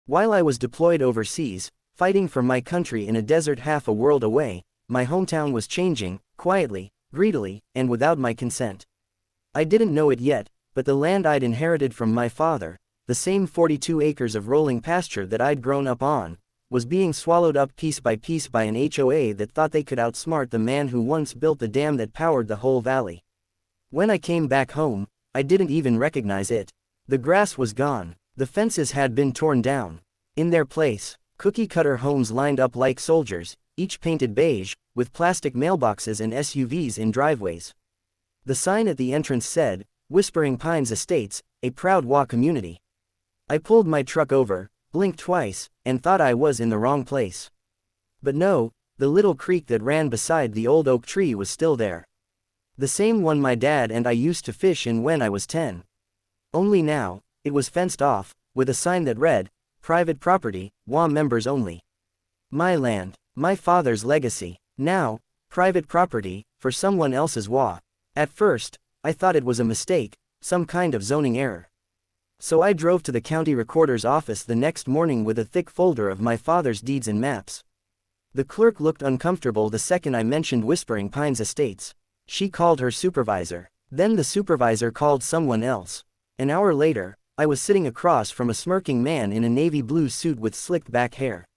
While I was deployed overseas, fighting for my country in a desert half a world away, my hometown was changing, quietly, greedily, and without my consent. I didn't know it yet, but the land I'd inherited from my father, the same 42 acres of rolling pasture that I'd grown up on, was being swallowed up piece by an HOA that thought they could outsmart the man who once built the dam that powered the whole valley. When I came back home, I didn't even recognize it. The grass was gone. The fences had been torn down. In their place, cookie-cutter homes lined up like soldiers, each painted beige, with plastic mailboxes and SUVs in driveways. The sign at the entrance said, "Whispering Pines Estates, a proud HOA community." I pulled my truck over, blinked twice, and thought I was in the wrong place. But no, the little creek that ran beside the old oak tree was still there. The same one my dad and I used to fish in when I was 10. Only now, it was fenced off, with a sign that read, "Private property, HOA members only." My land, my father's legacy. Now, private property, for someone else's HOA. At first, I thought it was a mistake, some kind of zoning error. So I drove to the county recorder's office the next morning with a thick folder of my father's deeds and maps. The clerk looked uncomfortable the second I mentioned Whispering Pines Estates. She called her supervisor. Then the supervisor called someone else. An hour later, I was sitting across from a smirking man in a navy blue suit with slicked back hair.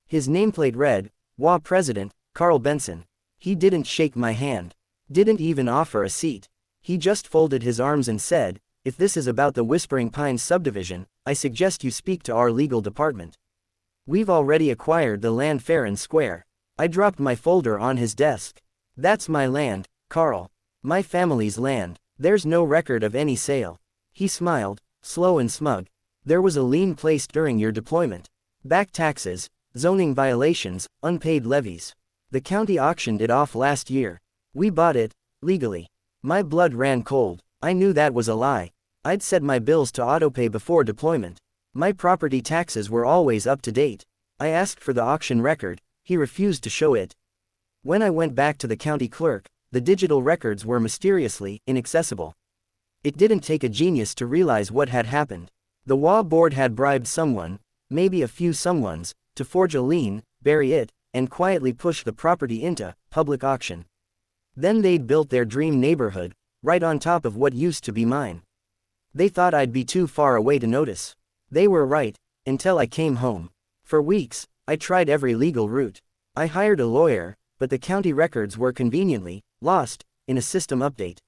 His nameplate read, HOA President, Carl Benson. He didn't shake my hand. Didn't even offer a seat. He just folded his arms and said, "If this is about the Whispering Pines subdivision, I suggest you speak to our legal department. We've already acquired the land fair and square." I dropped my folder on his desk. "That's my land, Carl. My family's land. There's no record of any sale." He smiled, slow and smug. "There was a lien placed during your deployment. Back taxes, zoning violations, unpaid levies. The county auctioned it off last year. We bought it, legally." My blood ran cold. I knew that was a lie. I'd set my bills to autopay before deployment. My property taxes were always up to date. I asked for the auction record. He refused to show it. When I went back to the county clerk, the digital records were mysteriously inaccessible. It didn't take a genius to realize what had happened. The HOA board had bribed someone, maybe a few someones, to forge a lien, bury it, and quietly push the property into public auction. Then they'd built their dream neighborhood, right on top of what used to be mine. They thought I'd be too far away to notice. They were right, until I came home. For weeks, I tried every legal route. I hired a lawyer, but the county records were conveniently lost in a system update.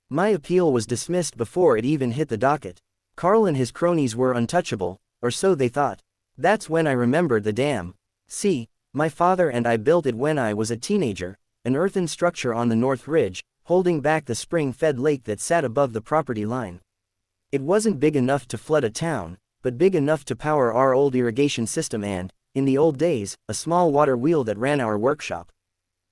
My appeal was dismissed before it even hit the docket. Carl and his cronies were untouchable, or so they thought. That's when I remembered the dam. See, my father and I built it when I was a teenager, an earthen structure on the North Ridge, holding back the spring-fed lake that sat above the property line. It wasn't big enough to flood a town, but big enough to power our old irrigation system and, in the old days, a small water wheel that ran our workshop.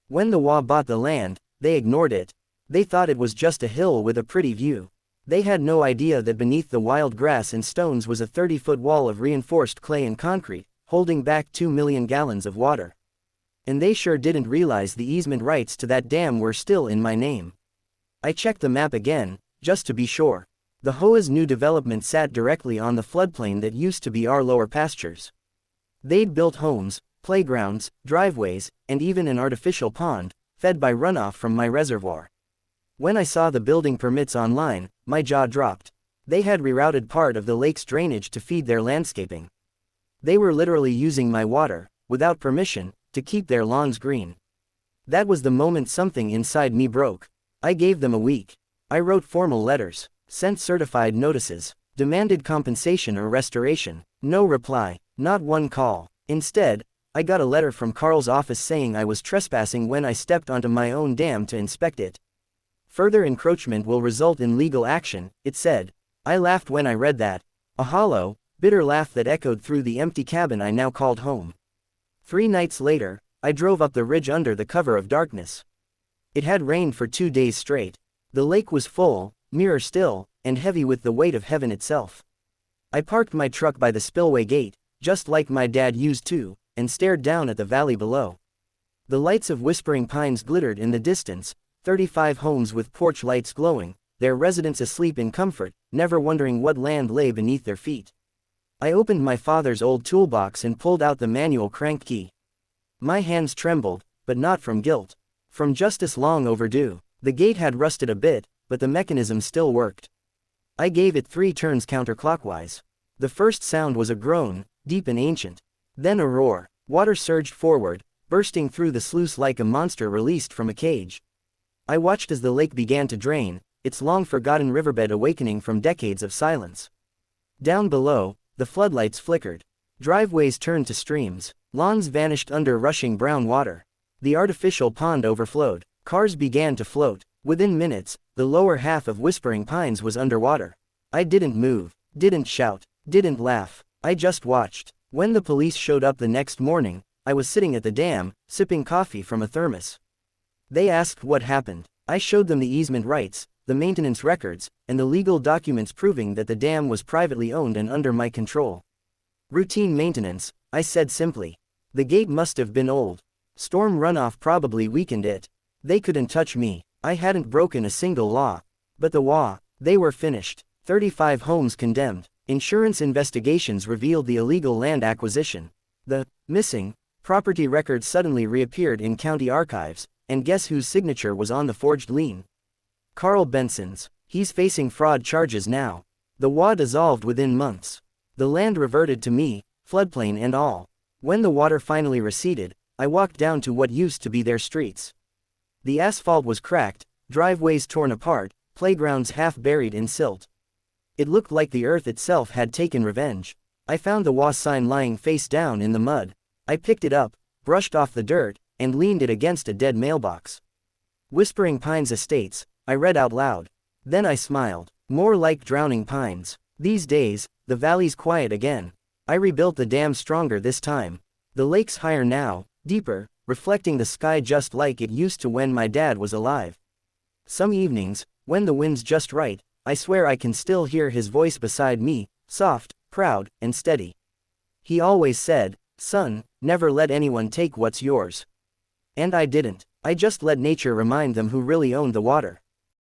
When the HOA bought the land, they ignored it. They thought it was just a hill with a pretty view. They had no idea that beneath the wild grass and stones was a 30-foot wall of reinforced clay and concrete, holding back 2 million gallons of water. And they sure didn't realize the easement rights to that dam were still in my name. I checked the map again, just to be sure. The HOA's new development sat directly on the floodplain that used to be our lower pastures. They'd built homes, playgrounds, driveways, and even an artificial pond, fed by runoff from my reservoir. When I saw the building permits online, my jaw dropped. They had rerouted part of the lake's drainage to feed their landscaping. They were literally using my water, without permission, to keep their lawns green. That was the moment something inside me broke. I gave them a week. I wrote formal letters, sent certified notices, demanded compensation or restoration. No reply, not one call. Instead, I got a letter from Carl's office saying I was trespassing when I stepped onto my own dam to inspect it. Further encroachment will result in legal action, it said. I laughed when I read that. A hollow, bitter laugh that echoed through the empty cabin I now called home. 3 nights later, I drove up the ridge under the cover of darkness. It had rained for 2 days straight. The lake was full, mirror still, and heavy with the weight of heaven itself. I parked my truck by the spillway gate, just like my dad used to, and stared down at the valley below. The lights of Whispering Pines glittered in the distance, 35 homes with porch lights glowing, their residents asleep in comfort, never wondering what land lay beneath their feet. I opened my father's old toolbox and pulled out the manual crank key. My hands trembled, but not from guilt. From justice long overdue. The gate had rusted a bit, but the mechanism still worked. I gave it 3 turns counterclockwise. The first sound was a groan, deep and ancient. Then a roar. Water surged forward, bursting through the sluice like a monster released from a cage. I watched as the lake began to drain, its long-forgotten riverbed awakening from decades of silence. Down below, the floodlights flickered. Driveways turned to streams. Lawns vanished under rushing brown water. The artificial pond overflowed. Cars began to float. Within minutes, the lower half of Whispering Pines was underwater. I didn't move, didn't shout, didn't laugh. I just watched. When the police showed up the next morning, I was sitting at the dam, sipping coffee from a thermos. They asked what happened. I showed them the easement rights, the maintenance records, and the legal documents proving that the dam was privately owned and under my control. Routine maintenance, I said simply. The gate must have been old. Storm runoff probably weakened it. They couldn't touch me. I hadn't broken a single law. But the HOA, they were finished. 35 homes condemned. Insurance investigations revealed the illegal land acquisition. The missing property records suddenly reappeared in county archives, and guess whose signature was on the forged lien? Carl Benson's. He's facing fraud charges now. The HOA dissolved within months. The land reverted to me, floodplain and all. When the water finally receded, I walked down to what used to be their streets. The asphalt was cracked, driveways torn apart, playgrounds half buried in silt. It looked like the earth itself had taken revenge. I found the HOA sign lying face down in the mud. I picked it up, brushed off the dirt, and leaned it against a dead mailbox. Whispering Pines Estates, I read out loud. Then I smiled. More like drowning pines. These days, the valley's quiet again. I rebuilt the dam stronger this time. The lake's higher now, deeper, reflecting the sky just like it used to when my dad was alive. Some evenings, when the wind's just right, I swear I can still hear his voice beside me, soft, proud, and steady. He always said, "Son, never let anyone take what's yours." And I didn't. I just let nature remind them who really owned the water.